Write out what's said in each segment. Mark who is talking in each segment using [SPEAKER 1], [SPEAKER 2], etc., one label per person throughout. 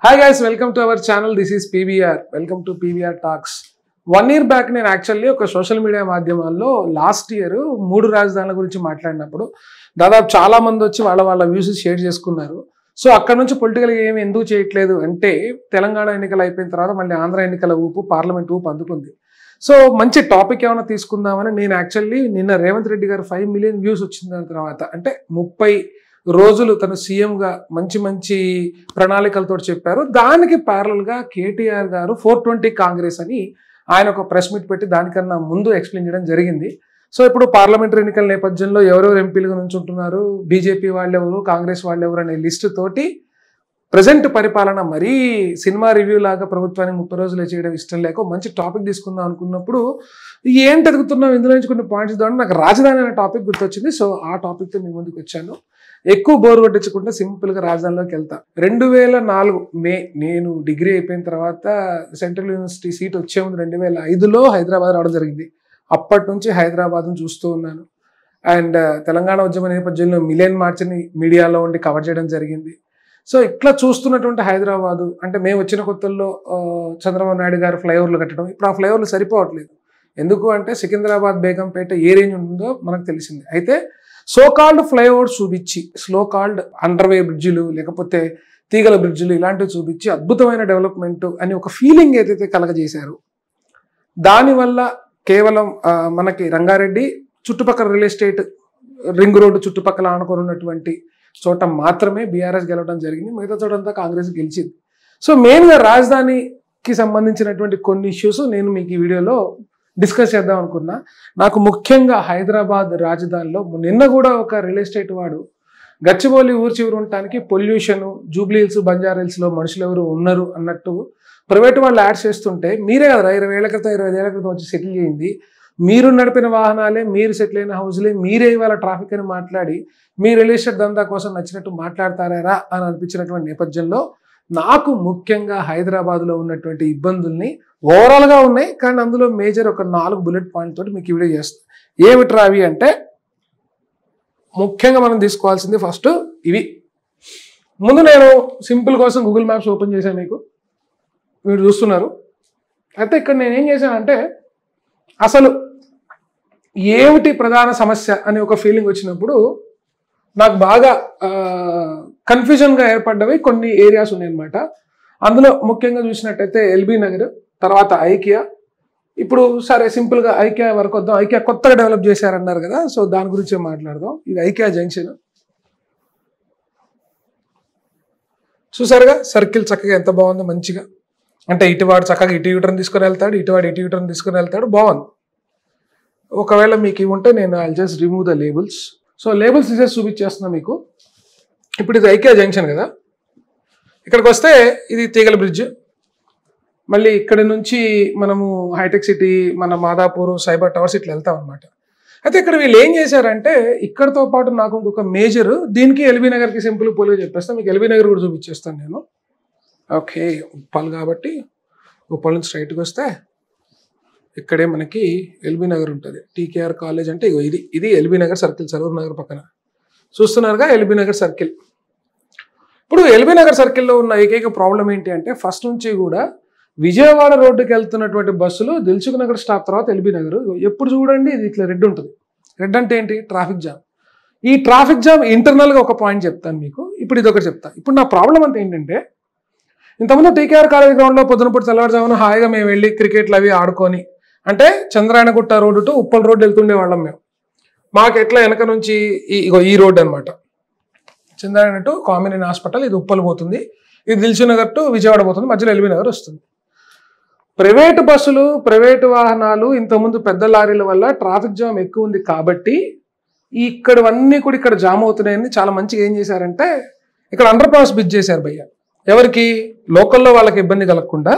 [SPEAKER 1] Hi guys, welcome to our channel. This is PBR. Welcome to PBR Talks. 1 year back నేను actually ఒక social media మాధ్యమాల్లో last year 3 రాజధానుల గురించి మాట్లాడినప్పుడు దాదాపు చాలా మంది వచ్చి వాళ్ళ వ్యూస్ షేర్ చేసుకున్నారు. సో అక్కడ నుంచి పొలిటికల్ ఏమి ఎందుకు చేయట్లేదు అంటే తెలంగాణ ఎన్నికలు అయిపోయిన తర్వాత మళ్ళీ ఆంధ్ర ఎన్నికల ఊపు పార్లమెంట్ ఊపు అందుకుంది. సో మంచి టాపిక్ ఏమైనా తీసుకుందామని నేను యాక్చువల్లీ నిన్న రేవంత్ రెడ్డి గారు 5 million వ్యూస్ వచ్చిన దాని తర్వాత అంటే 30 రోజులు తను సీఎంగా మంచి ప్రణాళికలతో చెప్పారు. దానికి ప్యారల్గా కేటీఆర్ గారు 420 కాంగ్రెస్ అని ఆయన ఒక ప్రెస్ మీట్ పెట్టి దానికన్నా ముందు ఎక్స్ప్లెయిన్ చేయడం జరిగింది. సో ఇప్పుడు పార్లమెంటరీ ఎన్నికల నేపథ్యంలో ఎవరెవరు ఎంపీలుగా నుంచుంటున్నారు, బీజేపీ వాళ్ళెవరు, కాంగ్రెస్ వాళ్ళెవరు అనే లిస్టు తోటి ప్రజెంట్ పరిపాలన మరీ సినిమా రివ్యూ లాగా ప్రభుత్వానికి 30 రోజులే చేయడం ఇష్టం లేక మంచి టాపిక్ తీసుకుందాం అనుకున్నప్పుడు ఏంటి ఎదుగుతున్నాం ఇందులో నుంచి కొన్ని పాయింట్స్ ద్వారా నాకు రాజధాని అనే టాపిక్ గుర్తొచ్చింది. సో ఆ టాపిక్తో మీ ముందుకు వచ్చాను. ఎక్కువ బోర్ కొట్టించకుండా సింపుల్గా రాజధానిలోకి వెళ్తా. 2004 మే నేను డిగ్రీ అయిపోయిన తర్వాత సెంట్రల్ యూనివర్సిటీ సీట్ వచ్చే ముందు 2005లో హైదరాబాద్ రావడం జరిగింది. అప్పటి నుంచి హైదరాబాద్ను చూస్తూ ఉన్నాను. అండ్ తెలంగాణ ఉద్యమ నేపథ్యంలో మిలియన్ మార్చ్ని మీడియాలో ఉండి కవర్ చేయడం జరిగింది. సో ఇట్లా చూస్తున్నటువంటి హైదరాబాదు అంటే మేము వచ్చిన కొత్తల్లో చంద్రబాబు నాయుడు గారు ఫ్లైఓవర్లు కట్టడం, ఇప్పుడు ఆ ఫ్లైఓవర్లు సరిపోవట్లేదు. ఎందుకు అంటే సికింద్రాబాద్ బేగంపేట ఏ రేంజ్ ఉంటుందో మనకు తెలిసింది. అయితే సో కాల్డ్ ఫ్లైఓవర్స్ చూపించి స్లో కాల్డ్ అండర్వే బ్రిడ్జిలు లేకపోతే తీగల బ్రిడ్జిలు ఇలాంటివి చూపించి అద్భుతమైన డెవలప్మెంట్ అని ఒక ఫీలింగ్ ఏదైతే కలగజేశారు, దానివల్ల కేవలం మనకి రంగారెడ్డి చుట్టుపక్కల రియల్ ఎస్టేట్ రింగ్ రోడ్డు చుట్టుపక్కల ఆనుకొని ఉన్నటువంటి చోట మాత్రమే బీఆర్ఎస్ గెలవడం జరిగింది. మిగతా చోటంతా కాంగ్రెస్ గెలిచింది. సో మెయిన్గా రాజధానికి సంబంధించినటువంటి కొన్ని ఇష్యూస్ నేను మీకు ఈ వీడియోలో డిస్కస్ చేద్దాం అనుకున్నా. నాకు ముఖ్యంగా హైదరాబాద్ రాజధానిలో నిన్న కూడా ఒక రియల్ ఎస్టేట్ వాడు గచ్చిబౌలి ఊరు చివరి ఉండటానికి పొల్యూషన్, జూబ్లీ హిల్స్, బంజారా హిల్స్లో మనుషులు ఎవరు ఉన్నారు అన్నట్టు ప్రైవేట్ వాళ్ళు యాడ్ చేస్తుంటే మీరే కదా 20 ఏళ్ల క్రితం 25 ఏళ్ల క్రితం వచ్చి సెటిల్ చేయింది, మీరు నడిపిన వాహనాలే, మీరు సెటిల్ అయిన హౌస్లే, మీరే ఇవాళ ట్రాఫిక్ అని మాట్లాడి మీ రియల్ ఎస్టేట్ దందా కోసం నచ్చినట్టు మాట్లాడతారా అని అనిపించినటువంటి నేపథ్యంలో నాకు ముఖ్యంగా హైదరాబాద్లో ఉన్నటువంటి ఇబ్బందుల్ని ఓవరాల్గా ఉన్నాయి, కానీ అందులో మేజర్ ఒక 4 బుల్లెట్ పాయింట్ తోటి మీకు వీడియో చేస్తాను. ఏమిట్రా అవి అంటే ముఖ్యంగా మనం తీసుకోవాల్సింది ఫస్ట్ ఇవి. ముందు నేను సింపుల్ కోసం గూగుల్ మ్యాప్స్ ఓపెన్ చేశాను, మీకు మీరు చూస్తున్నారు. అయితే ఇక్కడ నేను ఏం చేశానంటే అసలు ఏమిటి ప్రధాన సమస్య అనే ఒక ఫీలింగ్ వచ్చినప్పుడు నాకు బాగా కన్ఫ్యూజన్గా ఏర్పడ్డవి కొన్ని ఏరియాస్ ఉన్నాయన్నమాట. అందులో ముఖ్యంగా చూసినట్టయితే ఎల్బీ నగర్, తర్వాత ఐకియా. ఇప్పుడు సరే సింపుల్గా ఐకియా వరకు వద్దాం. ఐకియా కొత్తగా డెవలప్ చేశారన్నారు కదా, సో దాని గురించి మాట్లాడదాం. ఇది ఐకియా జంక్షన్ చూసారుగా, సర్కిల్ చక్కగా ఎంత బాగుందో మంచిగా. అంటే ఇటువాడు చక్కగా ఇటు యూటర్న్ తీసుకొని వెళ్తాడు, ఇటువాడు ఇటు యూటర్న్ తీసుకొని వెళ్తాడు, బాగుంది. ఒకవేళ మీకు ఇవి ఉంటే నేను I just remove the labels. So labels తీసేసి చూపించేస్తున్నా మీకు. ఇప్పుడు ఇది ఐకియా జంక్షన్ కదా, ఇక్కడికి వస్తే ఇది తీగల బ్రిడ్జ్. మళ్ళీ ఇక్కడ నుంచి మనము హైటెక్ సిటీ, మన మాదాపూర్, సైబర్ టవర్స్ ఇట్లా వెళ్తాం అనమాట. అయితే ఇక్కడ వీళ్ళు ఏం చేశారంటే ఇక్కడతో పాటు నాకు ఇంకొక మేజర్, దీనికి ఎల్బీ నగర్కి సింపుల్ పోలిగా చెప్పేస్తాను. మీకు ఎల్బీ నగర్ కూడా చూపించేస్తాను నేను. ఓకే, ఉప్పల్ కాబట్టి ఉప్పల్ నుంచి స్ట్రైట్గా వస్తే ఇక్కడే మనకి ఎల్బీ నగర్ ఉంటుంది. టీకేఆర్ కాలేజ్ అంటే ఇది ఎల్బీ నగర్ సర్కిల్, సరూర్ నగర్ పక్కన చూస్తున్నారుగా ఎల్బీ నగర్ సర్కిల్. ఇప్పుడు ఎల్బీ నగర్ సర్కిల్లో ఉన్న ఏకైక ప్రాబ్లం ఏంటి అంటే ఫస్ట్ నుంచి కూడా విజయవాడ రోడ్డుకి వెళ్తున్నటువంటి బస్సులు దిల్సుఖ్ నగర్ స్టాప్ తర్వాత ఎల్బీ నగర్ ఎప్పుడు చూడండి ఇది ఇట్లా రెడ్ ఉంటుంది. రెడ్ అంటే ఏంటి? Traffic jam. ఈ ట్రాఫిక్ జామ్ ఇంటర్నల్గా ఒక పాయింట్ చెప్తాను మీకు, ఇప్పుడు ఇది ఒకటి చెప్తాను. ఇప్పుడు నా ప్రాబ్లం అంతా ఏంటంటే ఇంతకుముందు టీకేఆర్ కాలేజ్ గ్రౌండ్లో పొద్దునపూట తెల్లవారుజామున హాయిగా మేము వెళ్ళి క్రికెట్లు అవి ఆడుకొని, అంటే Chandrayangutta road to Uppal road వెళ్తుండే వాళ్ళం మేము. మాకు ఎట్లా వెనక నుంచి ఈ రోడ్డు అనమాట, చంద్రాయణ టు కామినేని హాస్పిటల్, ఇది ఉప్పల్ పోతుంది, ఇది దిల్సుఖ్ నగర్ టు విజయవాడ పోతుంది, మధ్యలో ఎల్బీ నగర్ వస్తుంది. ప్రైవేటు బస్సులు, ప్రైవేటు వాహనాలు, ఇంతకుముందు పెద్ద లారీల వల్ల ట్రాఫిక్ జామ్ ఎక్కువ ఉంది కాబట్టి ఇక్కడవన్నీ కూడా ఇక్కడ జామ్ అవుతున్నాయని చాలా మంచిగా ఏం చేశారంటే ఇక్కడ అండర్ పాస్ బ్రిడ్జ్ చేశారు భయ్య. ఎవరికి? లోకల్లో వాళ్ళకి ఇబ్బంది కలగకుండా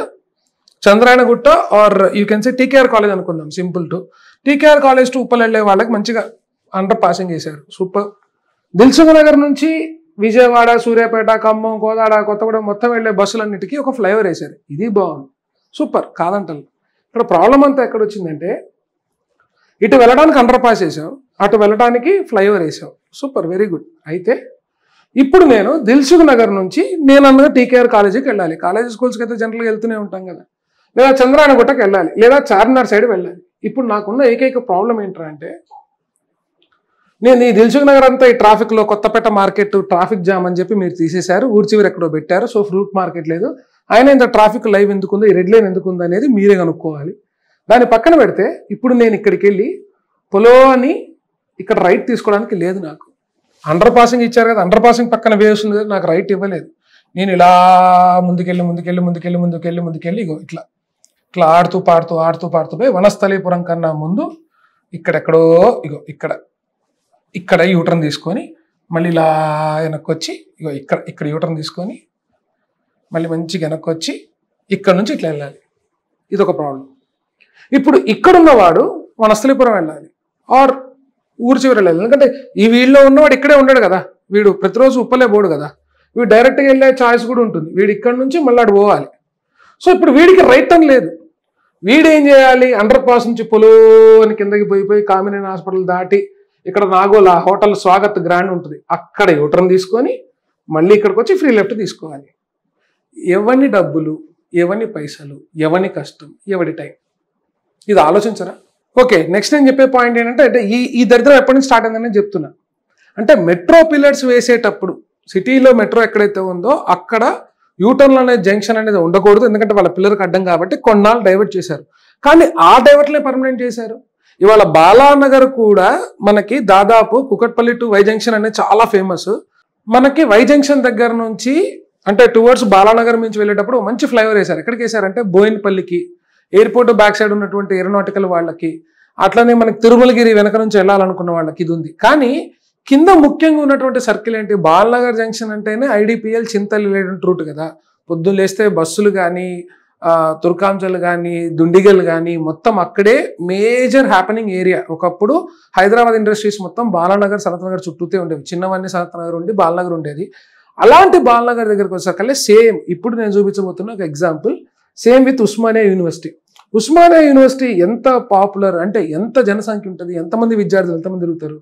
[SPEAKER 1] Chandrayangutta or you can say TKR college అనుకుందాం, simple to TKR college to Uppal వెళ్ళే వాళ్ళకి మంచిగా అండర్ పాసింగ్ చేశారు, సూపర్. దిల్సుఖ్ నగర్ నుంచి విజయవాడ, సూర్యాపేట, ఖమ్మం, కోదాడ, కొత్తగూడెం మొత్తం వెళ్ళే బస్సులన్నిటికీ ఒక ఫ్లైఓవర్ వేశారు. ఇది బాగుంది, సూపర్ కాదంటాను. ఇక్కడ ప్రాబ్లం అంతా ఎక్కడ వచ్చిందంటే ఇటు వెళ్ళడానికి అండర్ పాస్ వేసాం, అటు వెళ్ళడానికి ఫ్లైఓవర్ వేసాం, సూపర్, వెరీ గుడ్. అయితే ఇప్పుడు నేను దిల్సుఖ్ నగర్ నుంచి నేను అన్నగా టీకేఆర్ కాలేజీకి వెళ్ళాలి. కాలేజీ స్కూల్స్కి అయితే జనరల్గా వెళ్తూనే ఉంటాం కదా, లేదా చంద్రాయణగుట్టకి వెళ్ళాలి, లేదా చార్మినార్ సైడ్ వెళ్ళాలి. ఇప్పుడు నాకున్న ఏకైక ప్రాబ్లం ఏంటంటే నేను ఈ దిల్సుఖ్ నగర్ అంతా ఈ ట్రాఫిక్లో కొత్తపేట మార్కెట్ ట్రాఫిక్ జామ్ అని చెప్పి మీరు తీసేశారు, ఊరి చివరి ఎక్కడో పెట్టారు, సో ఫ్రూట్ మార్కెట్ లేదు. అయినా ఇంత ట్రాఫిక్ లైవ్ ఎందుకుందో, ఈ రెడ్ లైన్ ఎందుకుందో అనేది మీరే కనుక్కోవాలి. దాన్ని పక్కన పెడితే ఇప్పుడు నేను ఇక్కడికి వెళ్ళి పొలో అని ఇక్కడ రైట్ తీసుకోవడానికి లేదు. నాకు అండర్ పాసింగ్ ఇచ్చారు కదా, అండర్ పాసింగ్ పక్కన వేస్తుంది కదా, నాకు రైట్ ఇవ్వలేదు. నేను ఇలా ముందుకెళ్ళి ఇగో ఇట్లా ఇట్లా ఆడుతూ పాడుతూ పోయి వనస్థలీపురం కన్నా ముందు ఇక్కడెక్కడో ఇగో ఇక్కడ యూటర్న్ తీసుకొని మళ్ళీ ఇలా వెనక్కి వచ్చి ఇగో ఇక్కడ యూటర్న్ తీసుకొని మళ్ళీ మంచిగా వెనక్కి వచ్చి ఇక్కడ నుంచి ఇట్లా వెళ్ళాలి. ఇదొక ప్రాబ్లం. ఇప్పుడు ఇక్కడున్నవాడు వనస్థలీపురం వెళ్ళాలి ఆర్ ఊరి చివరి వెళ్ళాలి. ఎందుకంటే ఈ వీళ్ళలో ఉన్నవాడు ఇక్కడే ఉండడు కదా, వీడు ప్రతిరోజు ఉప్పలే పోడు కదా, వీడు డైరెక్ట్గా వెళ్ళే ఛాయిస్ కూడా ఉంటుంది. వీడు ఇక్కడ నుంచి మళ్ళీ అటు పోవాలి. సో ఇప్పుడు వీడికి రైట్ టర్న్ లేదు. వీడేం చేయాలి, అండర్ పాస్ నుంచి పొలో అని కిందకి పోయి కామినేని హాస్పిటల్ దాటి ఇక్కడ నాగోల హోటల్ స్వాగత్ గ్రాండ్ ఉంటుంది, అక్కడ యూటర్న్ తీసుకొని మళ్ళీ ఇక్కడికి వచ్చి ఫ్రీ లెఫ్ట్ తీసుకోవాలి. ఎవని డబ్బులు, ఎవని పైసలు, ఎవని కష్టం, ఎవడి టైం, ఇది ఆలోచించరా? ఓకే, నెక్స్ట్ నేను చెప్పే పాయింట్ ఏంటంటే ఈ దరిద్రం ఎప్పటి నుంచి స్టార్ట్ అయిందని చెప్తున్నా. అంటే మెట్రో పిల్లర్స్ వేసేటప్పుడు సిటీలో మెట్రో ఎక్కడైతే ఉందో అక్కడ యూటర్న్ అనే జంక్షన్ అనేది ఉండకూడదు, ఎందుకంటే వాళ్ళ పిల్లర్కి అడ్డం కాబట్టి కొన్నాళ్ళు డైవర్ట్ చేశారు. కానీ ఆ డైవర్ట్లే పర్మనెంట్ చేశారు. ఇవాళ బాలానగర్ కూడా మనకి దాదాపు కుకట్పల్లి టు వై జంక్షన్ అనేది చాలా ఫేమస్. మనకి వై జంక్షన్ దగ్గర నుంచి అంటే టువర్డ్స్ బాలానగర్ నుంచి వెళ్ళేటప్పుడు మంచి ఫ్లైఓవర్ వేశారు. ఎక్కడికి వేశారంటే బోయిన్పల్లికి, ఎయిర్పోర్ట్ బ్యాక్ సైడ్ ఉన్నటువంటి ఏరోనాటికల్ వాళ్ళకి, అట్లనే మనకి తిరుమలగిరి వెనక నుంచి వెళ్ళాలనుకున్న వాళ్ళకి ఇది ఉంది. కానీ కింద ముఖ్యంగా ఉన్నటువంటి సర్కిల్ ఏంటి, బాలనగర్ జంక్షన్ అంటేనే ఐడిపిఎల్ చింతల్ రూట్ కదా. పొద్దున్న లేస్తే బస్సులు కానీ తుర్కాంచల్ కానీ దుండిగల్ కానీ మొత్తం అక్కడే మేజర్ హ్యాపెనింగ్ ఏరియా. ఒకప్పుడు హైదరాబాద్ ఇండస్ట్రీస్ మొత్తం బాలానగర్ సనత్ నగర్ చుట్టూతే ఉండేవి. చిన్నవన్నీ సనత్ నగర్ ఉండి బాలనగర్ ఉండేది. అలాంటి బాలనగర్ దగ్గరికి వచ్చేసరికల్లా సేమ్ ఇప్పుడు నేను చూపించబోతున్న ఒక example, same with Osmania university. Osmania university ఎంత పాపులర్ అంటే ఎంత జనసంఖ్య ఉంటుంది, ఎంతమంది విద్యార్థులు ఎంతమంది తిరుగుతారు.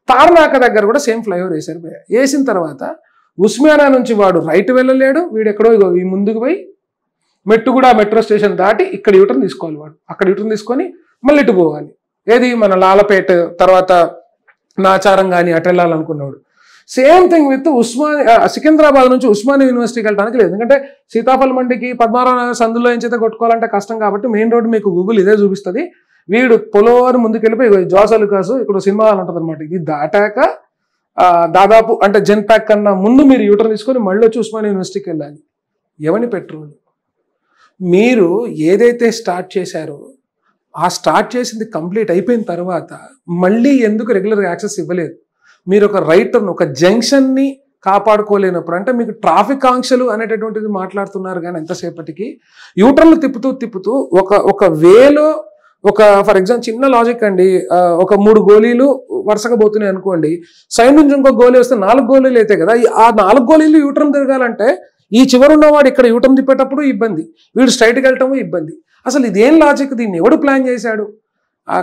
[SPEAKER 1] తార్నాక దగ్గర కూడా సేమ్ ఫ్లైఓవర్ వేసారు. వేసిన తర్వాత ఉస్మానియా నుంచి వాడు రైట్ వెళ్ళలేడు, వీడు ఎక్కడో ఈ ముందుకు పోయి మెట్టుగూడ మెట్రో స్టేషన్ దాటి ఇక్కడ యూటర్న్ తీసుకోవాలి. వాడు అక్కడ యూటర్న్ తీసుకొని మళ్ళీ ఇటు పోవాలి. ఏది మన లాలపేట తర్వాత నాచారం కానీ అటు వెళ్ళాలనుకున్నాడు. సేమ్ థింగ్ విత్ సికింద్రాబాద్ నుంచి ఉస్మానియా యూనివర్సిటీకి వెళ్ళడానికి లేదు, ఎందుకంటే సీతాఫల్ మండికి పద్మారావు నగర్ సందులో ఏం చేత కొట్టుకోవాలంటే కష్టం కాబట్టి మెయిన్ రోడ్ మీకు గూగుల్ ఇదే చూపిస్తుంది. వీడు పొలోని ముందుకు వెళ్ళిపోయి జోసలుకాసు ఇక్కడ సినిమా హాల్ ఉంటుంది అనమాట. ఇది దాటాక దాదాపు అంటే జెన్ ప్యాక్ కన్నా ముందు మీరు యూటర్న్ తీసుకొని మళ్ళీ వచ్చి ఉస్మానియా యూనివర్సిటీకి వెళ్ళాలి. ఎవని పెట్రోల్ మీరు ఏదైతే స్టార్ట్ చేశారో ఆ స్టార్ట్ చేసింది కంప్లీట్ అయిపోయిన తర్వాత మళ్ళీ ఎందుకు రెగ్యులర్ యాక్సెస్ ఇవ్వలేదు? మీరు ఒక రైటర్ను ఒక జంక్షన్ని కాపాడుకోలేనప్పుడు అంటే మీకు ట్రాఫిక్ ఆంక్షలు అనేటటువంటిది మాట్లాడుతున్నారు. కానీ ఎంతసేపటికి యూటర్న్లు తిప్పుతూ ఒక వేలో ఒక ఫర్ ఎగ్జాంపుల్ చిన్న లాజిక్ అండి, ఒక 3 గోళీలు వరుసగా పోతున్నాయి అనుకోండి, సైడ్ నుంచి ఇంకో గోళీ వస్తే 4 గోళీలు అయితే కదా, ఆ 4 గోళీలు యూటర్న్ తిరగాలంటే ఈ చివరి ఉన్నవాడు ఇక్కడ యూటర్న్ తిప్పేటప్పుడు ఇబ్బంది, వీడు స్ట్రైట్కి వెళ్ళటము ఇబ్బంది. అసలు ఇదేం లాజిక్? దీన్ని ఎవడు ప్లాన్ చేశాడు?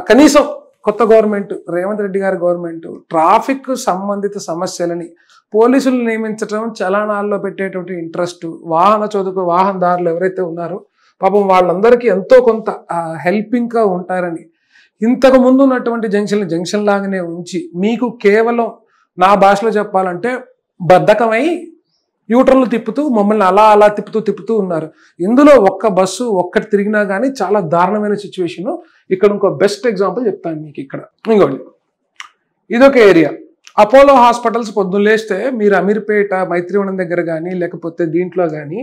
[SPEAKER 1] కనీసం కొత్త గవర్నమెంట్ రేవంత్ రెడ్డి గారి గవర్నమెంట్ ట్రాఫిక్ సంబంధిత సమస్యలని పోలీసులు నియమించడం, చలానాల్లో పెట్టేటువంటి ఇంట్రెస్ట్, వాహనదారులు ఎవరైతే ఉన్నారో పాపం వాళ్ళందరికీ ఎంతో కొంత హెల్పింగ్గా ఉంటారని ఇంతకు ముందు ఉన్నటువంటి జంక్షన్ లాగానే ఉంచి మీకు కేవలం నా భాషలో చెప్పాలంటే బద్ధకమై యూటర్న్లు తిప్పుతూ మమ్మల్ని అలా తిప్పుతూ ఉన్నారు. ఇందులో ఒక్క బస్సు ఒక్కటి తిరిగినా కానీ చాలా దారుణమైన సిచ్యువేషన్. ఇక్కడ ఇంకో బెస్ట్ ఎగ్జాంపుల్ చెప్తాను మీకు. ఇక్కడ ఇంకోటి ఇదొక ఏరియా, అపోలో హాస్పిటల్స్ పొద్దున్న లేస్తే మీరు అమీర్పేట మైత్రివనం దగ్గర కానీ లేకపోతే దీంట్లో కానీ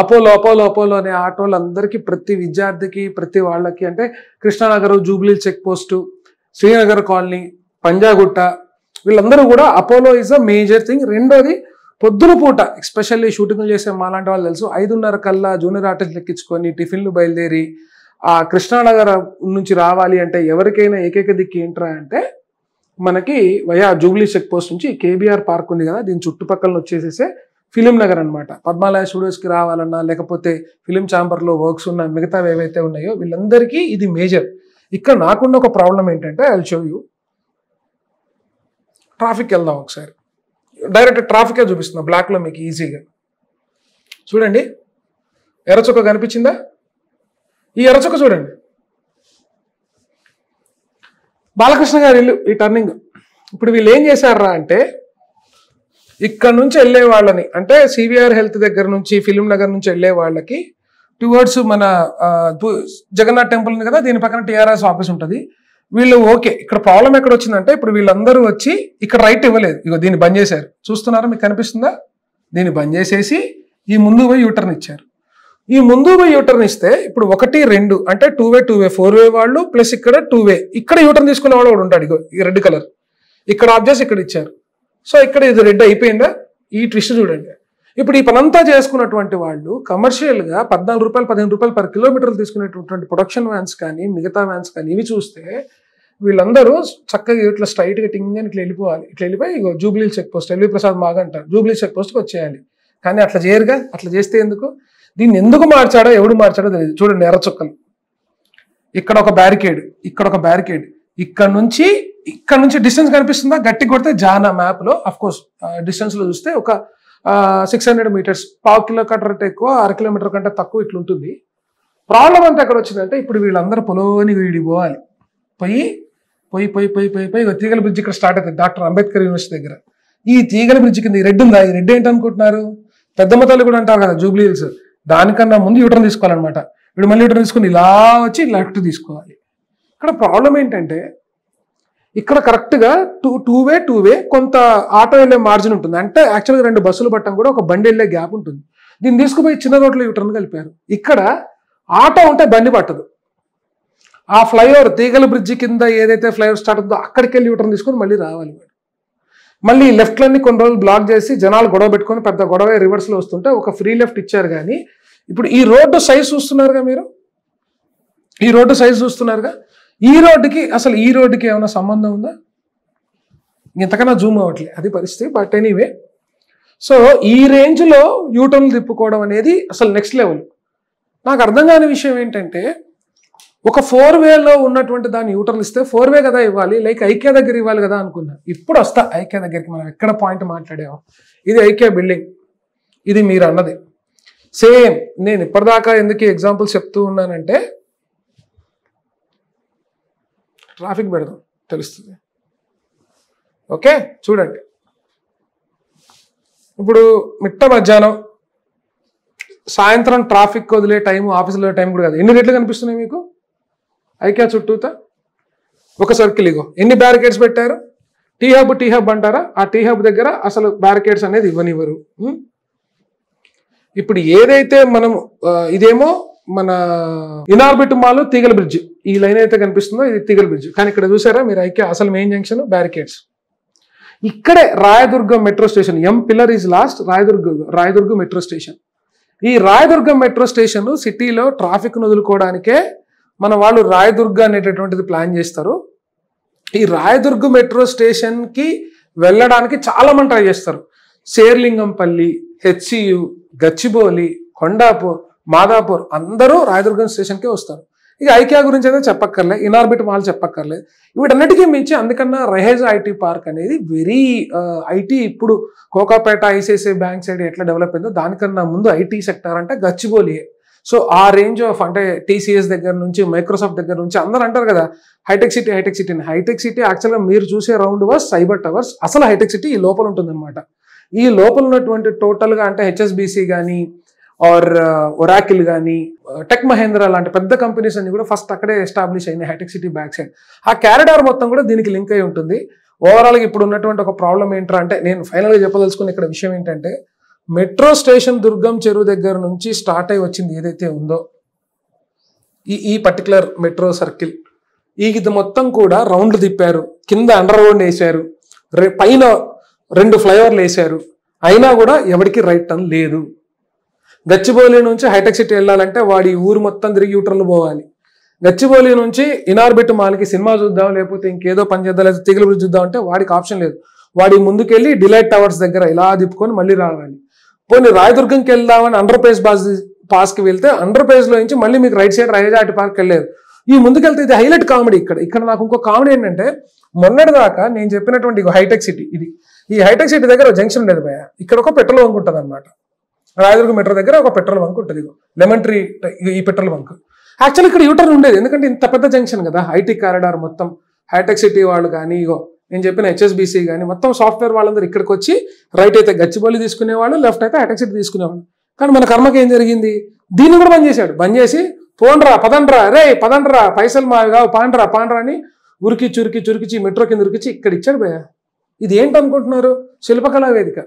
[SPEAKER 1] అపోలో అనే ఆటోలు అందరికీ ప్రతి విద్యార్థికి ప్రతి వాళ్ళకి అంటే కృష్ణానగర్, జూబ్లీ చెక్ పోస్టు, శ్రీనగర్ కాలనీ, పంజాగుట్ట వీళ్ళందరూ కూడా Apollo is a major thing. రెండోది పొద్దున పూట ఎస్పెషల్లీ షూటింగ్లు చేసే మాలాంటి వాళ్ళు తెలుసు, 5:30 కల్లా జూనియర్ ఆర్టిస్ట్ లెక్కించుకొని టిఫిన్లు బయలుదేరి ఆ కృష్ణానగర్ నుంచి రావాలి అంటే ఎవరికైనా ఏకైక దిక్కు ఏంట్రా అంటే మనకి వయా జూబ్లీ చెక్ పోస్ట్ నుంచి కేబీఆర్ పార్క్ ఉంది కదా, దీని చుట్టుపక్కల వచ్చేసేసే ఫిలిం నగర్ అనమాట. పద్మాలయ స్టూడియోస్కి రావాలన్నా లేకపోతే ఫిలిం ఛాంబర్లో వర్క్స్ ఉన్న మిగతావి ఏవైతే ఉన్నాయో వీళ్ళందరికీ ఇది మేజర్. ఇక్కడ నాకున్న ఒక ప్రాబ్లం ఏంటంటే I will show you. Traffic వెళ్దాం ఒకసారి. డైరెక్ట్ ట్రాఫికే చూపిస్తున్నా బ్లాక్లో మీకు ఈజీగా. చూడండి ఎర్రచుక్క కనిపించిందా? ఈ ఎర్రచుక్క చూడండి, బాలకృష్ణ గారి ఇల్లు ఈ టర్నింగ్. ఇప్పుడు వీళ్ళు ఏం చేశారా అంటే ఇక్కడ నుంచి వెళ్ళే వాళ్ళని, అంటే సివిఆర్ హెల్త్ దగ్గర నుంచి ఫిలిం నగర్ నుంచి వెళ్ళే వాళ్ళకి టువర్డ్స్ మన జగన్నాథ్ టెంపుల్ ఉంది కదా, దీని పక్కన టీఆర్ఎస్ ఆఫీస్ ఉంటుంది. వీళ్ళు ఓకే, ఇక్కడ ప్రాబ్లం ఎక్కడ వచ్చిందంటే ఇప్పుడు వీళ్ళందరూ వచ్చి ఇక్కడ రైట్ ఇవ్వలేదు, ఇగో దీన్ని బంద్ చేశారు. చూస్తున్నారా, మీకు కనిపిస్తుందా? దీన్ని బంద్ చేసేసి ఈ ముందు పోయి యూటర్న్ ఇచ్చారు. ఈ ముందు పోయి యూటర్న్ ఇస్తే ఇప్పుడు 1, 2 అంటే 2 వే 4 వే వాళ్ళు ప్లస్ ఇక్కడ 2 వే, ఇక్కడ యూటర్న్ తీసుకునే వాడు కూడా ఉంటాడు. ఇగో ఈ రెడ్ కలర్ ఇక్కడ ఆఫ్ చేసి ఇక్కడ ఇచ్చారు. సో ఇక్కడ ఇది రెడ్ అయిపోయిందా? ఈ ట్విస్ట్ చూడండి. ఇప్పుడు ఈ పనంతా చేసుకున్నటువంటి వాళ్ళు కమర్షియల్గా 14 రూపాయలు 15 రూపాయలు పర్ కిలోమీటర్లు తీసుకునేటటువంటి ప్రొడక్షన్ వ్యాన్స్ కానీ మిగతా వ్యాన్స్ కానీ ఇవి చూస్తే వీళ్ళందరూ చక్కగా ఇట్లా స్ట్రైట్గా టింగ్ అని ఇట్లా వెళ్ళిపోవాలి. ఇట్లా వెళ్ళిపోయి ఇగో jubilee check post, LV Prasad మాగా అంటారు, జూబ్లీ చెక్ పోస్ట్కి వచ్చేయాలి. కానీ అట్లా చేయరుగా. అట్లా చేస్తే ఎందుకు? దీన్ని ఎందుకు మార్చాడో ఎవడు మార్చాడో తెలియదు. చూడండి ఎర్రచుక్కలు, ఇక్కడ ఒక బ్యారికేడ్, ఇక్కడ ఒక బ్యారికేడ్, ఇక్కడ నుంచి డిస్టెన్స్ కనిపిస్తుందా? గట్టి కొడితే జానా మ్యాప్లో అఫ్కోర్స్ డిస్టెన్స్లో చూస్తే ఒక 600 మీటర్స్, 1/2 కిలోమీటర్ ఎక్కువ, 1/2 కిలోమీటర్ కంటే తక్కువ ఇట్లుంటుంది. ప్రాబ్లం అంతా ఎక్కడ వచ్చిందంటే ఇప్పుడు వీళ్ళందరూ పొలోని వీడిపోవాలి. పోయి తీగల బ్రిడ్జ్ ఇక్కడ స్టార్ట్ అవుతుంది డాక్టర్ అంబేద్కర్ యూనివర్సిటీ దగ్గర. ఈ తీగల బ్రిడ్జ్ కింద ఈ రెడ్ ఉందా? ఈ రెడ్ ఏంటనుకుంటున్నారు? పెద్దమ్మ తల్లి కూడా అంటారు కదా జూబ్లీ హిల్స్, దానికన్నా ముందు యూటర్న్ తీసుకోవాలన్నమాట. ఇప్పుడు మళ్ళీ యూటర్న్ తీసుకుని ఇలా వచ్చి లెఫ్ట్ తీసుకోవాలి. ఇక్కడ ప్రాబ్లం ఏంటంటే ఇక్కడ కరెక్ట్గా టూ వే కొంత ఆటో వెళ్ళే మార్జిన్ ఉంటుంది. అంటే యాక్చువల్గా 2 బస్సులు పట్టడం కూడా ఒక బండి వెళ్ళే గ్యాప్ ఉంటుంది. దీన్ని తీసుకుపోయి చిన్న రోడ్లో యూటర్న్ కలిపారు. ఇక్కడ ఆటో ఉంటే బండి పట్టదు. ఆ ఫ్లైఓవర్ తీగల బ్రిడ్జి కింద ఏదైతే ఫ్లైఓవర్ స్టార్ట్ అవుతుందో అక్కడికి వెళ్ళి యూటర్న్ తీసుకొని మళ్ళీ రావాలి. మళ్ళీ లెఫ్ట్లన్నీ కొన్ని రోజులు బ్లాక్ చేసి జనాలు గొడవ పెట్టుకొని పెద్ద గొడవ రివర్స్లో వస్తుంటే ఒక ఫ్రీ లెఫ్ట్ ఇచ్చారు. కానీ ఇప్పుడు ఈ రోడ్డు సైజ్ చూస్తున్నారుగా మీరు, ఈ రోడ్డు సైజ్ చూస్తున్నారుగా. ఈ రోడ్డుకి ఏమైనా సంబంధం ఉందా? ఇంతకన్నా జూమ్ అవ్వట్లేదు, అది పరిస్థితి. బట్ ఎనీవే, సో ఈ రేంజ్లో యూటర్న్లు తిప్పుకోవడం అనేది అసలు నెక్స్ట్ లెవెల్. నాకు అర్థం కాని విషయం ఏంటంటే ఒక 4 వేలో ఉన్నటువంటి దాన్ని యూటర్న్ ఇస్తే 4 వే కదా ఇవ్వాలి, లైక్ ఐక్య దగ్గర ఇవ్వాలి కదా అనుకున్నా. ఇప్పుడు వస్తా ఐక్య దగ్గరికి. మనం ఎక్కడ పాయింట్ మాట్లాడాము, ఇది ఐక్య బిల్డింగ్, ఇది మీరు అన్నది సేమ్. నేను ఇప్పటిదాకా ఎందుకు ఎగ్జాంపుల్స్ చెప్తూ ఉన్నానంటే ట్రాఫిక్ పెడదాం తెలుస్తుంది. ఓకే చూడండి, ఇప్పుడు మిట్ట మధ్యాహ్నం సాయంత్రం ట్రాఫిక్ వదిలే టైం, ఆఫీసులో టైం కూడా కాదు. ఎన్ని రేట్లు కనిపిస్తున్నాయి మీకు ఐక్యా చుట్టూతా? ఒక సర్కిల్ ఇగో ఎన్ని బ్యారికేడ్స్ పెట్టారు. టీ హబ్ అంటారా? ఆ టీ హబ్ దగ్గర అసలు బ్యారికేడ్స్ అనేది ఇవ్వనివ్వరు. ఇప్పుడు ఏదైతే మనం ఇదేమో మన ఇనార్బిట్ మాల్ తీగల బ్రిడ్జ్, ఈ లైన్ అయితే కనిపిస్తుందో ఇది తీగల బ్రిడ్జ్. కానీ ఇక్కడ చూసారా మీరు ఐక్య అసలు మెయిన్ జంక్షన్ బ్యారికేడ్స్. ఇక్కడే Raidurgam metro station, M pillar is last, Raidurgam metro station. ఈ రాయదుర్గం మెట్రో స్టేషన్ సిటీలో ట్రాఫిక్ వదులుకోవడానికే మన వాళ్ళు రాయదుర్గ అనేటటువంటిది ప్లాన్ చేస్తారు. ఈ రాయదుర్గ మెట్రో స్టేషన్కి వెళ్ళడానికి చాలా మంది ట్రై చేస్తారు. శేర్లింగంపల్లి, హెచ్సియు, గచ్చిబౌలి, కొండాపూర్, మాదాపూర్ అందరూ రాయదుర్గం స్టేషన్కే వస్తారు. ఇక ఐక్యా గురించి అయితే చెప్పక్కర్లే, ఇనార్బిట్ మాల్ చెప్పక్కర్లేదు. వీటన్నిటికీ మించి అందుకన్నా రహేజ్ ఐటీ పార్క్ అనేది వెరీ ఐటీ. ఇప్పుడు కోకాపేట ఐసిఐసిఐ బ్యాంక్ సైడ్ ఎట్లా డెవలప్ అయిందో దానికన్నా ముందు ఐటీ సెక్టర్ అంటే గచ్చిబౌలియే. సో ఆ రేంజ్ ఆఫ్ అంటే టీసీఎస్ దగ్గర నుంచి మైక్రోసాఫ్ట్ దగ్గర నుంచి అందరూ అంటారు కదా హైటెక్ సిటీ హైటెక్ సిటీ యాక్చువల్గా మీరు చూసే రౌండ్ వర్స్ సైబర్ టవర్స్. అసలు హైటెక్ సిటీ ఈ లోపల ఉంటుంది అనమాట. ఈ లోపల ఉన్నటువంటి టోటల్గా అంటే హెచ్ఎస్బిసి కానీ ఆర్ ఒరాకిల్ కానీ టెక్ మహేంద్ర లాంటి పెద్ద కంపెనీస్ అన్ని కూడా ఫస్ట్ అక్కడే ఎస్టాబ్లిష్ అయినాయి హైటెక్ సిటీ బ్యాక్ సైడ్. ఆ క్యారిడార్ మొత్తం కూడా దీనికి లింక్ అయి ఉంటుంది. ఓవరాల్గా ఇప్పుడు ఉన్నటువంటి ఒక ప్రాబ్లం ఏంటంటే, అంటే నేను ఫైనల్గా చెప్పదలుచుకున్న ఇక్కడ విషయం ఏంటంటే మెట్రో స్టేషన్ దుర్గం చెరువు దగ్గర నుంచి స్టార్ట్ అయి వచ్చింది ఏదైతే ఉందో ఈ పర్టికులర్ మెట్రో సర్కిల్, ఇది మొత్తం కూడా రౌండ్లు తిప్పారు, కింద అండర్ గ్రౌండ్ వేసారు, పైన 2 ఫ్లైఓవర్లు వేసారు, అయినా కూడా ఎవరికి రైట్ టర్న్ లేదు. గచ్చిబౌలి నుంచి హైటెక్ సిటీ వెళ్ళాలంటే వాడి ఊరు మొత్తం తిరిగి యూటర్న్లు పోవాలి. గచ్చిబౌలి నుంచి ఇనార్బిట్ మాల్కి సినిమా చూద్దాం, లేకపోతే ఇంకేదో పని చేద్దాం, లేదా తీగల బ్రిడ్జ్ చూద్దాం అంటే వాడికి ఆప్షన్ లేదు. వాడి ముందుకెళ్ళి డిలైట్ టవర్స్ దగ్గర ఇలా తిప్పుకొని మళ్ళీ రావాలి. పోనీ రాయదుర్గంకి వెళ్దామని అండర్ పేజ్ పాస్కి వెళ్తే అండర్ పేజ్లో నుంచి మళ్ళీ మీకు రైట్ సైడ్ రైజాటి పార్క్ వెళ్ళలేదు. ఈ ముందుకెళ్తే ఇది హైలైట్ కామెడీ. ఇక్కడ నాకు ఇంకో కామెడీ ఏంటంటే మొన్నటిదాకా నేను చెప్పినటువంటి హైటెక్ సిటీ ఈ హైటెక్ సిటీ దగ్గర జంక్షన్ ఉండేది భయ, ఇక్కడ ఒక పెట్రోల్ బంక్ ఉంటుంది అనమాట. రాయదుర్గం మెట్రో దగ్గర ఒక పెట్రోల్ బంక్ ఉంటుంది, లెమన్ ట్రీ ఈ పెట్రోల్ బంక్. యాక్చువల్లీ ఇక్కడ యూటర్న్ ఉండేది, ఎందుకంటే ఇంత పెద్ద జంక్షన్ కదా, ఐటీ కారిడార్ మొత్తం. హైటెక్ సిటీ వాళ్ళు కానీ, ఇగో నేను చెప్పిన హెచ్ఎస్బీసీ కానీ మొత్తం సాఫ్ట్వేర్ వాళ్ళందరూ ఇక్కడికి వచ్చి రైట్ అయితే గచ్చిబౌలి తీసుకునేవాళ్ళు, లెఫ్ట్ అయితే హైటెక్ సిటీ తీసుకునేవాళ్ళు. కానీ మన కర్మకి ఏం జరిగింది, దీన్ని కూడా బంద్ చేశాడు. బంద్ చేసి పోండ్రా పదండ్రా రే పదండ్రా పైసలు మావి కావు పాండ్రా అని ఉరికి చురికిచి మెట్రో కింద ఉరికిచి ఇక్కడ ఇచ్చాడు భయ. ఇది ఏంటనుకుంటున్నారు, శిల్పకళా వేదిక.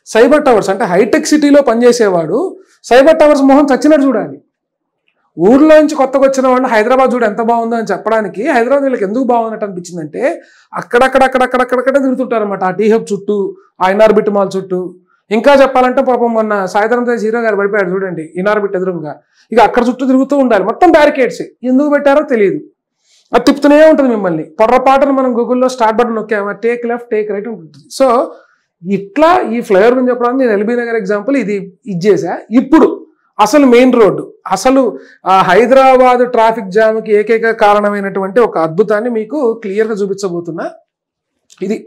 [SPEAKER 1] సైబర్ టవర్స్ అంటే హైటెక్ సిటీలో పనిచేసేవాడు సైబర్ టవర్స్ మొహం చచ్చినట్టు చూడాలి. ఊర్లో నుంచి కొత్తగా వచ్చిన వాళ్ళు హైదరాబాద్ చూడు ఎంత బాగుందో అని చెప్పడానికి, హైదరాబాద్ వీళ్ళకి ఎందుకు బాగున్నట్టు అనిపించిందంటే అక్కడక్కడ తిరుగుతుంటారు అనమాట. ఆ టీ హబ్ చుట్టూ, ఆ ఇన్ఆర్బిట్ మాల్ చుట్టూ. ఇంకా చెప్పాలంటే పాపం మొన్న సాయంత్రం తేజ్ హీరో గారు పడిపోయాడు చూడండి ఇన్ఆర్బిట్ ఎదురుగా, ఇక అక్కడ చుట్టూ తిరుగుతూ ఉండాలి. మొత్తం బ్యారికేడ్స్ ఎందుకు పెట్టారో తెలియదు, అది తిప్పుతూనే ఉంటుంది మిమ్మల్ని. పొర్రపాటును మనం గూగుల్లో స్టార్ట్ బటన్ నొక్కామా టేక్ లెఫ్ట్ టేక్ రైట్ ఉంటుంది. సో ఇట్లా ఈ ఫ్లైఓవర్ గురించి చెప్పడానికి నేను ఎల్బీ నగర్ ఎగ్జాంపుల్ ఇది చేసా. ఇప్పుడు అసలు మెయిన్ రోడ్డు, అసలు హైదరాబాద్ ట్రాఫిక్ జామ్కి ఏకైక కారణమైనటువంటి ఒక అద్భుతాన్ని మీకు క్లియర్గా చూపించబోతున్నా. ఇది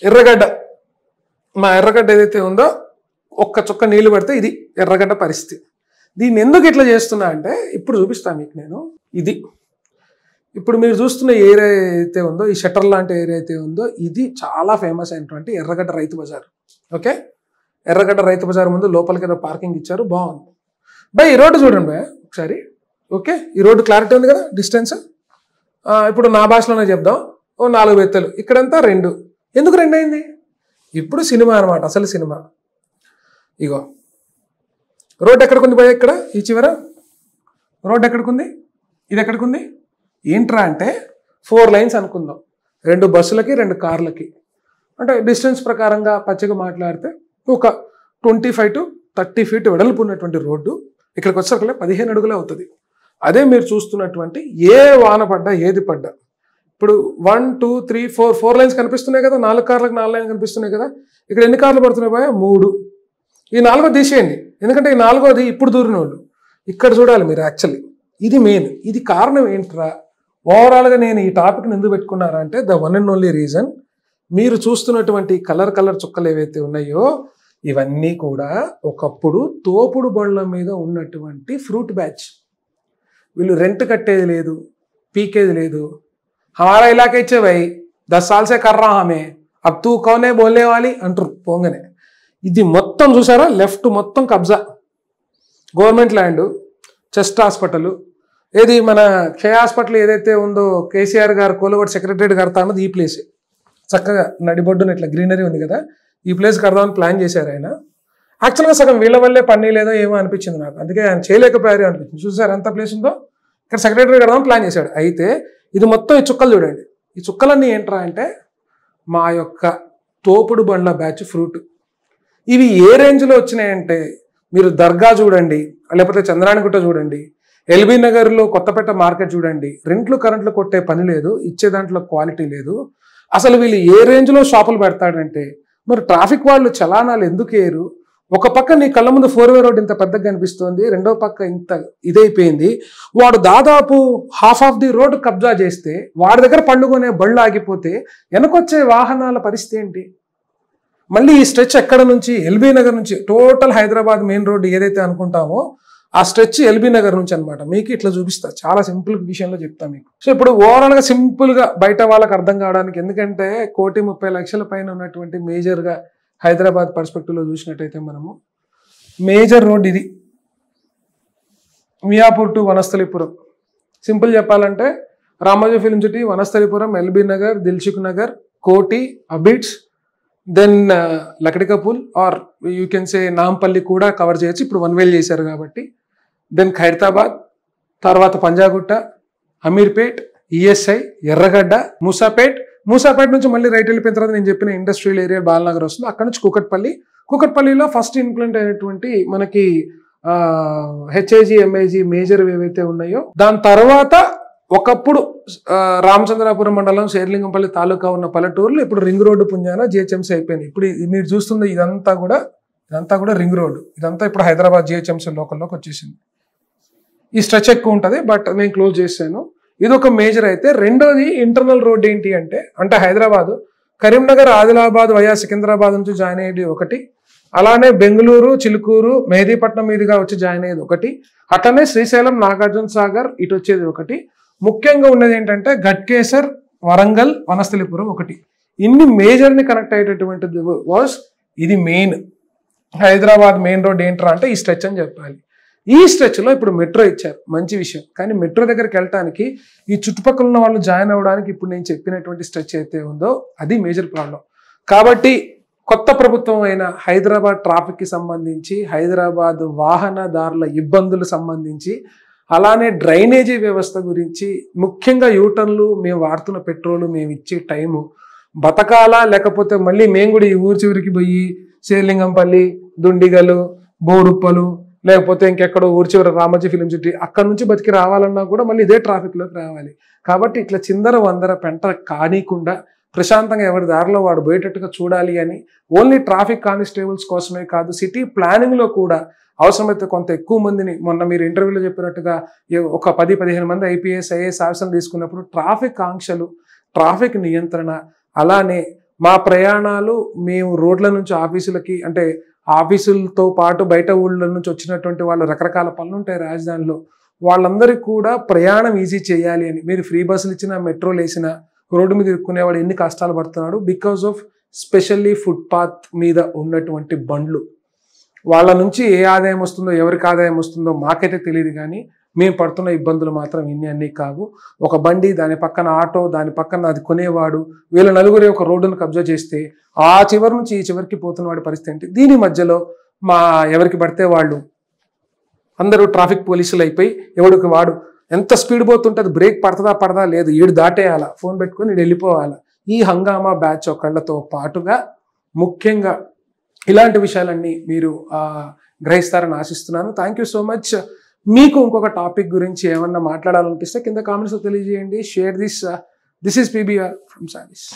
[SPEAKER 1] ఎర్రగడ్డ. మా ఎర్రగడ్డ ఏదైతే ఉందో ఒక్క చుక్క నీళ్లు పడితే ఇది ఎర్రగడ్డ పరిస్థితి. దీన్ని ఎందుకు ఇట్లా చేస్తున్నా అంటే ఇప్పుడు చూపిస్తాను మీకు నేను. ఇది ఇప్పుడు మీరు చూస్తున్న ఏరియా అయితే ఉందో, ఈ షట్టర్ లాంటి ఏరియా అయితే ఉందో, ఇది చాలా ఫేమస్ అయినటువంటి ఎర్రగడ్డ రైతు బజార్. ఓకే, ఎర్రగడ్డ రైతు బజార్ ముందు లోపలికి ఏదో పార్కింగ్ ఇచ్చారు, బాగుంది. ఈ రోడ్డు చూడండి భయ ఒకసారి. ఓకే, ఈ రోడ్డు క్లారిటీ ఉంది కదా, డిస్టెన్స్. ఇప్పుడు నా భాషలోనే చెప్దాం, ఓ 4 బెత్తలు, ఇక్కడంతా 2. ఎందుకు 2 అయింది? ఇప్పుడు సినిమా అనమాట, అసలు సినిమా. ఇగో రోడ్డు ఎక్కడికి భయ, ఇక్కడ ఈ చివర రోడ్డు ఎక్కడికి ఉంది, ఇది ఎక్కడికి ఉంది ఏంట్రా అంటే 4 లైన్స్ అనుకుందాం, 2 బస్సులకి 2 కార్లకి. అంటే డిస్టెన్స్ ప్రకారంగా పచ్చిగా మాట్లాడితే ఒక 25 to 30 feet వెడల్పు ఉన్నటువంటి రోడ్డు ఇక్కడికి వచ్చేసరికి 15 అడుగులే అవుతుంది. అదే మీరు చూస్తున్నటువంటి ఏ వాన పడ్డా ఏది పడ్డా, ఇప్పుడు 1 2 3 4 లైన్స్ కనిపిస్తున్నాయి కదా, 4 కార్లకు 4 లైన్స్ కనిపిస్తున్నాయి కదా. ఇక్కడ ఎన్ని కార్లు పడుతున్నాయి భయ? 3. ఈ 4వ తీసేయండి, ఎందుకంటే ఈ 4వది ఇప్పుడు దూరిన వాళ్ళు. ఇక్కడ చూడాలి మీరు. యాక్చువల్లీ ఇది మెయిన్. ఇది కారణం ఏంట్రా, ఓవరాల్గా నేను ఈ టాపిక్ని ఎందుకు పెట్టుకున్నారా అంటే the one and only reason, మీరు చూస్తున్నటువంటి కలర్ చుక్కలు ఏవైతే ఉన్నాయో ఇవన్నీ కూడా ఒకప్పుడు తోపుడు బండ్ల మీద ఉన్నటువంటి ఫ్రూట్ బ్యాచ్. వీళ్ళు రెంట్ కట్టేది లేదు, పీకేది లేదు. హమారా ఇలాకే ఇచ్చే భయ్ 10 साल से कर रहा हमें, अब तू कौन है बोलने वाली అంటారు పోంగనే. ఇది మొత్తం చూసారా, లెఫ్ట్ మొత్తం కబ్జా, గవర్నమెంట్ ల్యాండ్, చెస్ట్ హాస్పిటల్, ఏది మన కే హాస్పిటల్ ఏదైతే ఉందో కేసీఆర్ గారు కోలగొట్టి సెక్రటరీ కడతా అన్నది ఈ ప్లేసే. చక్కగా నడిబొడ్డున ఇట్లా గ్రీనరీ ఉంది కదా, ఈ ప్లేస్ కడదామని ప్లాన్ చేశారు ఆయన. యాక్చువల్గా సగం వీళ్ళ వల్లే పని లేదో ఏమో అనిపించింది నాకు, అందుకే ఆయన చేయలేకపోయారు అనిపించింది. చూసారు ఎంత ప్లేస్ ఉందో, ఇక్కడ సెక్రటరీ కడదామని ప్లాన్ చేశాడు. అయితే ఇది మొత్తం ఈ చుక్కలు చూడండి, ఈ చుక్కలన్నీ ఏంట్రా అంటే మా యొక్క తోపుడు బండ్ల బ్యాచ్ ఫ్రూట్. ఇవి ఏ రేంజ్లో వచ్చినాయంటే మీరు దర్గా చూడండి, లేకపోతే చంద్రానిగుట్ట చూడండి, ఎల్బీ నగర్లో కొత్తపేట మార్కెట్ చూడండి, రెంట్లు కరెంట్లు కొట్టే పని లేదు, ఇచ్చే దాంట్లో క్వాలిటీ లేదు. అసలు వీళ్ళు ఏ రేంజ్లో షాపులు పెడతాడంటే, మరి ట్రాఫిక్ వాళ్ళు చలానాలు ఎందుకు వేయరు? ఒక పక్క నీ కళ్ళ ముందు 4-way రోడ్ ఇంత పెద్దగా కనిపిస్తుంది, రెండో పక్క ఇంత ఇదైపోయింది. వాడు దాదాపు హాఫ్ ఆఫ్ ది రోడ్ కబ్జా చేస్తే, వాడి దగ్గర పండుగనే బళ్ళు ఆగిపోతే వెనకొచ్చే వాహనాల పరిస్థితి ఏంటి? మళ్ళీ ఈ స్ట్రెచ్ ఎక్కడ నుంచి, ఎల్బీ నగర్ నుంచి టోటల్ హైదరాబాద్ మెయిన్ రోడ్ ఏదైతే అనుకుంటామో ఆ స్ట్రెచ్ ఎల్బీ నగర్ నుంచి అనమాట. మీకు ఇట్లా చూపిస్తా, చాలా సింపుల్ విషయంలో చెప్తా మీకు. సో ఇప్పుడు ఓవరాల్గా సింపుల్గా బయట వాళ్ళకి అర్థం కావడానికి, ఎందుకంటే 1,30,00,000 పైన ఉన్నటువంటి మేజర్గా హైదరాబాద్ పర్స్పెక్టివ్లో చూసినట్టయితే మనము మేజర్ రోడ్ ఇది మియాపూర్ టు వనస్థలిపురం. సింపుల్ చెప్పాలంటే Ramoji film city, Vanasthalipuram, LB Nagar, Dilsukh Nagar, Koti, Abids, then Lakdikapul or you can say Nampally కూడా కవర్ చేయొచ్చు. ఇప్పుడు 1 way చేశారు కాబట్టి. దెన్ ఖైరతాబాద్, తర్వాత పంజాగుట్ట, అమీర్పేట్, ఈఎస్ఐ, ఎర్రగడ్డ, మూసాపేట్ నుంచి మళ్ళీ రైట్ వెళ్ళిపోయిన తర్వాత నేను చెప్పిన ఇండస్ట్రియల్ ఏరియా బాలనగర్ వస్తుంది. అక్కడ నుంచి కూకట్పల్లిలో ఫస్ట్ ఇంప్లిమెంట్ అయినటువంటి మనకి హెచ్ఐజీ, ఎంఐజీ మేజర్ ఏవైతే ఉన్నాయో, దాని తర్వాత ఒకప్పుడు రామచంద్రాపురం మండలం, శేర్లింగంపల్లి తాలూకా ఉన్న పల్లెటూరులు ఇప్పుడు రింగ్ రోడ్డు పుంజాన జిహెచ్ఎంసీ అయిపోయింది. ఇప్పుడు మీరు చూస్తుంది ఇదంతా కూడా రింగ్ రోడ్డు. ఇదంతా ఇప్పుడు హైదరాబాద్ జిహెచ్ఎంసీ లోకల్లోకి వచ్చేసింది. ఈ స్ట్రెచ్ ఎక్కువ ఉంటుంది, బట్ నేను క్లోజ్ చేశాను. ఇది ఒక మేజర్ అయితే, రెండోది ఇంటర్నల్ రోడ్ ఏంటి అంటే హైదరాబాద్ కరీంనగర్ ఆదిలాబాద్ వయా సికింద్రాబాద్ నుంచి జాయిన్ అయ్యేది ఒకటి, అలానే బెంగళూరు చిలుకూరు మెహదీపట్నం మీదుగా వచ్చి జాయిన్ అయ్యేది ఒకటి, అట్లనే శ్రీశైలం నాగార్జున సాగర్ ఇటు వచ్చేది ఒకటి, ముఖ్యంగా ఉన్నది ఏంటంటే ఘట్కేసర్ వరంగల్ వనస్థలిపురం ఒకటి. ఇన్ని మేజర్ని కనెక్ట్ అయ్యేటటువంటిది వాజ్ ఇది మెయిన్ హైదరాబాద్ మెయిన్ రోడ్ ఏంట్రా అంటే ఈ స్ట్రెచ్ అని చెప్పాలి. ఈ స్ట్రెచ్లో ఇప్పుడు మెట్రో ఇచ్చారు, మంచి విషయం. కానీ మెట్రో దగ్గరికి వెళ్ళటానికి ఈ చుట్టుపక్కల ఉన్న వాళ్ళు జాయిన్ అవ్వడానికి ఇప్పుడు నేను చెప్పినటువంటి స్ట్రెచ్ అయితే ఉందో అది మేజర్ ప్రాబ్లం. కాబట్టి కొత్త ప్రభుత్వం అయిన హైదరాబాద్ ట్రాఫిక్కి సంబంధించి, హైదరాబాద్ వాహనదారుల ఇబ్బందులు సంబంధించి, అలానే డ్రైనేజీ వ్యవస్థ గురించి, ముఖ్యంగా యూటర్న్లు, మేము వాడుతున్న పెట్రోలు, మేము ఇచ్చే టైము బతకాలా లేకపోతే మళ్ళీ మేము కూడా ఈ ఊరి చివరికి పోయి శేర్లింగంపల్లి, దుండిగలు, బోడుప్పలు, లేకపోతే ఇంకెక్కడో ఊరి చివరి రామోజీ ఫిలిం సిటీ అక్కడ నుంచి బతికి రావాలన్నా కూడా మళ్ళీ ఇదే ట్రాఫిక్లోకి రావాలి. కాబట్టి ఇట్లా చిందర వందర పెంట కానీకుండా ప్రశాంతంగా ఎవరి దారిలో వాడు పోయేటట్టుగా చూడాలి అని ఓన్లీ ట్రాఫిక్ కానిస్టేబుల్స్ కోసమే కాదు, సిటీ ప్లానింగ్లో కూడా అవసరమైతే కొంత ఎక్కువ మందిని, మొన్న మీరు ఇంటర్వ్యూలో చెప్పినట్టుగా ఒక 10-15 మంది ఐపీఎస్ ఐఏఎస్ ఆఫీసర్లు తీసుకున్నప్పుడు ట్రాఫిక్ ఆంక్షలు, ట్రాఫిక్ నియంత్రణ, అలానే మా ప్రయాణాలు మేము రోడ్ల నుంచి ఆఫీసులకి, అంటే ఆఫీసులతో పాటు బయట ఊళ్ళ నుంచి వచ్చినటువంటి వాళ్ళు రకరకాల పనులు ఉంటాయి రాజధానిలో, వాళ్ళందరికీ కూడా ప్రయాణం ఈజీ చేయాలి అని. మీరు ఫ్రీ బస్సులు ఇచ్చినా, మెట్రోలు వేసినా, రోడ్డు మీద ఇరుక్కునేవాడు ఎన్ని కష్టాలు పడుతున్నాడు బికాజ్ ఆఫ్ స్పెషల్లీ ఫుట్పాత్ మీద ఉన్నటువంటి బండ్లు. వాళ్ళ నుంచి ఏ ఆదాయం వస్తుందో, ఎవరికి ఆదాయం వస్తుందో మాకైతే తెలియదు, కానీ మేము పడుతున్న ఇబ్బందులు మాత్రం అన్నీ కావు. ఒక బండి, దాని పక్కన ఆటో, దాని పక్కన అది కొనేవాడు, వీళ్ళ నలుగురే ఒక రోడ్డును కబ్జా చేస్తే ఆ చివరి నుంచి ఈ చివరికి పోతున్న వాడి పరిస్థితి ఏంటి? దీని మధ్యలో ఎవరికి పడితే వాళ్ళు అందరూ ట్రాఫిక్ పోలీసులు అయిపోయి ఎవడికి వాడు ఎంత స్పీడ్ పోతుంటుంది, బ్రేక్ పడదా లేదు, ఈడు దాటేయాలా, ఫోన్ పెట్టుకొని ఈడు వెళ్ళిపోవాలా. ఈ హంగామా బ్యాచ్ ఒకళ్ళతో పాటుగా ముఖ్యంగా ఇలాంటి విషయాలన్నీ మీరు గ్రహిస్తారని ఆశిస్తున్నాను. Thank you so much. మీకు ఇంకొక టాపిక్ గురించి ఏమన్నా మాట్లాడాలనిపిస్తే కింద కామెంట్స్లో తెలియజేయండి. Share this is PBR from saris.